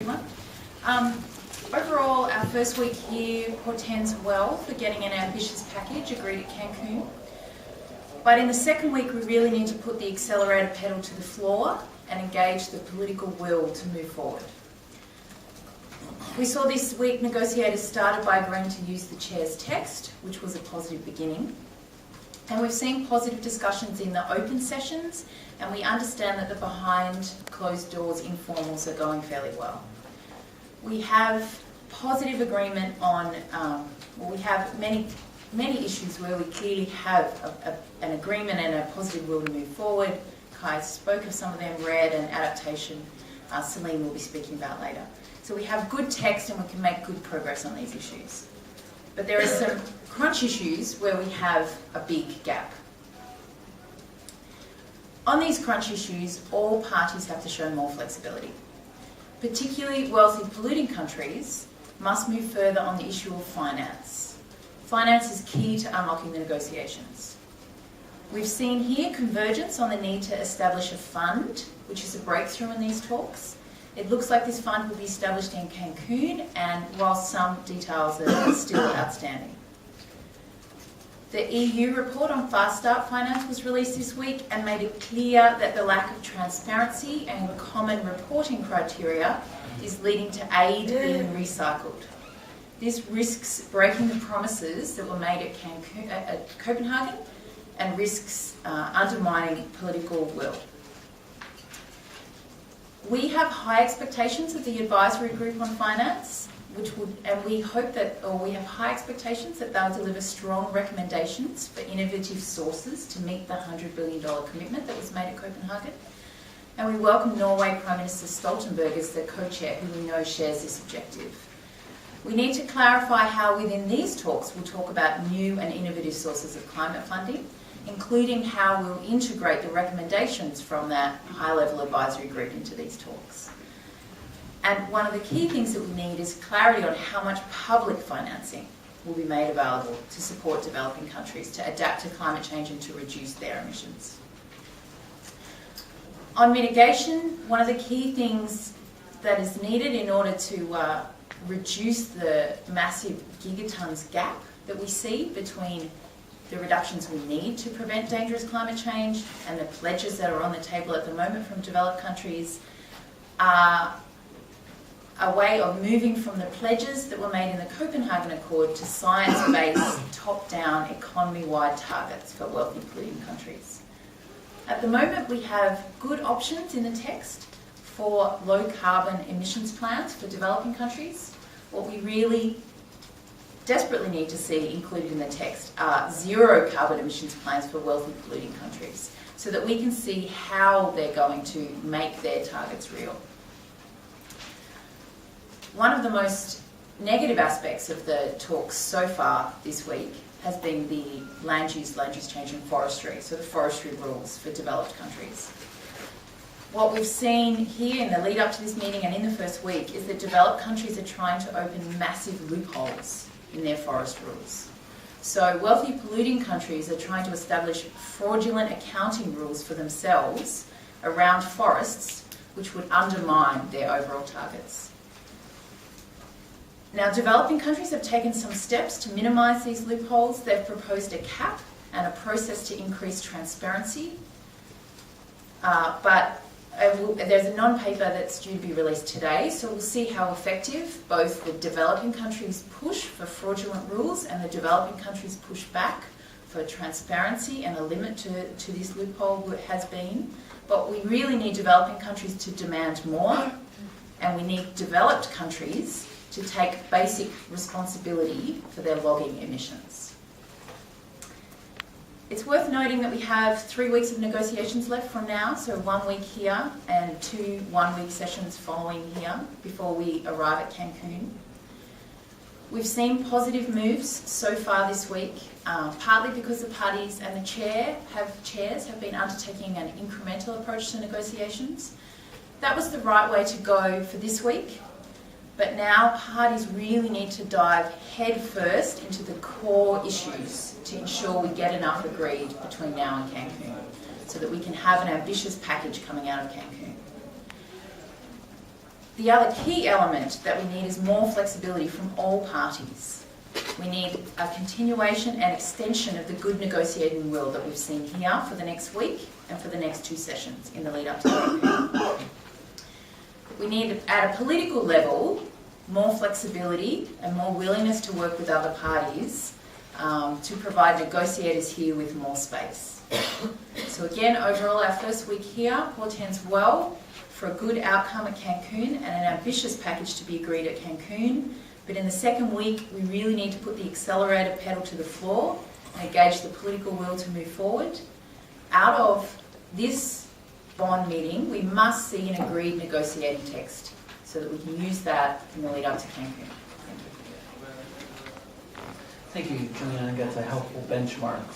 everyone. Overall, our first week here portends well for getting an ambitious package agreed at Cancun. But in the second week, we really need to put the accelerator pedal to the floor and engage the political will to move forward. We saw this week negotiators started by agreeing to use the chair's text, which was a positive beginning. And we've seen positive discussions in the open sessions, and we understand that the behind closed doors informals are going fairly well. We have positive agreement on, we have many issues where we clearly have an agreement and a positive will to move forward. Kai spoke of some of them, RED and adaptation. Celine will be speaking about later. So we have good text and we can make good progress on these issues. But there are some crunch issues where we have a big gap. On these crunch issues, all parties have to show more flexibility. Particularly wealthy polluting countries must move further on the issue of finance. Finance is key to unlocking the negotiations. We've seen here convergence on the need to establish a fund, which is a breakthrough in these talks. It looks like this fund will be established in Cancun, and while some details are still outstanding. The EU report on Fast Start finance was released this week and made it clear that the lack of transparency and common reporting criteria is leading to aid being recycled. This risks breaking the promises that were made at Copenhagen and risks undermining political will. We have high expectations of the advisory group on finance, we have high expectations that they'll deliver strong recommendations for innovative sources to meet the $100 billion commitment that was made at Copenhagen. And we welcome Norway Prime Minister Stoltenberg as the co-chair, who we know shares this objective. We need to clarify how within these talks we'll talk about new and innovative sources of climate funding, including how we'll integrate the recommendations from that high-level advisory group into these talks. And one of the key things that we need is clarity on how much public financing will be made available to support developing countries to adapt to climate change and to reduce their emissions. On mitigation, one of the key things that is needed in order to reduce the massive gigatons gap that we see between the reductions we need to prevent dangerous climate change and the pledges that are on the table at the moment from developed countries are a way of moving from the pledges that were made in the Copenhagen Accord to science-based, top-down, economy-wide targets for wealthy polluting countries. At the moment, we have good options in the text for low-carbon emissions plans for developing countries. What we really desperately need to see included in the text are zero carbon emissions plans for wealthy polluting countries, so that we can see how they're going to make their targets real. One of the most negative aspects of the talks so far this week has been the land use change and forestry, so the forestry rules for developed countries. What we've seen here in the lead up to this meeting and in the first week is that developed countries are trying to open massive loopholes in their forest rules. So wealthy polluting countries are trying to establish fraudulent accounting rules for themselves around forests, which would undermine their overall targets. Now, developing countries have taken some steps to minimise these loopholes. They've proposed a cap and a process to increase transparency, but there's a non-paper that's due to be released today, so we'll see how effective both the developing countries push for fraudulent rules and the developing countries push back for transparency and a limit to this loophole has been. But we really need developing countries to demand more, and we need developed countries to take basic responsibility for their logging emissions. It's worth noting that we have 3 weeks of negotiations left from now, so 1 week here and 2 one-week sessions following here before we arrive at Cancun. We've seen positive moves so far this week, partly because the parties and the chairs have been undertaking an incremental approach to negotiations. That was the right way to go for this week. But now parties really need to dive head first into the core issues to ensure we get enough agreed between now and Cancun, so that we can have an ambitious package coming out of Cancun. The other key element that we need is more flexibility from all parties. We need a continuation and extension of the good negotiating will that we've seen here for the next week and for the next 2 sessions in the lead up to campaign. We need, at a political level, more flexibility and more willingness to work with other parties to provide negotiators here with more space. So again, overall, our first week here portends well for a good outcome at Cancun and an ambitious package to be agreed at Cancun. But in the second week, we really need to put the accelerator pedal to the floor and engage the political will to move forward. Out of this Bonn meeting, we must see an agreed negotiating text so that we can use that in the lead up to Cancun. Thank you, Juliana. That's a helpful benchmark.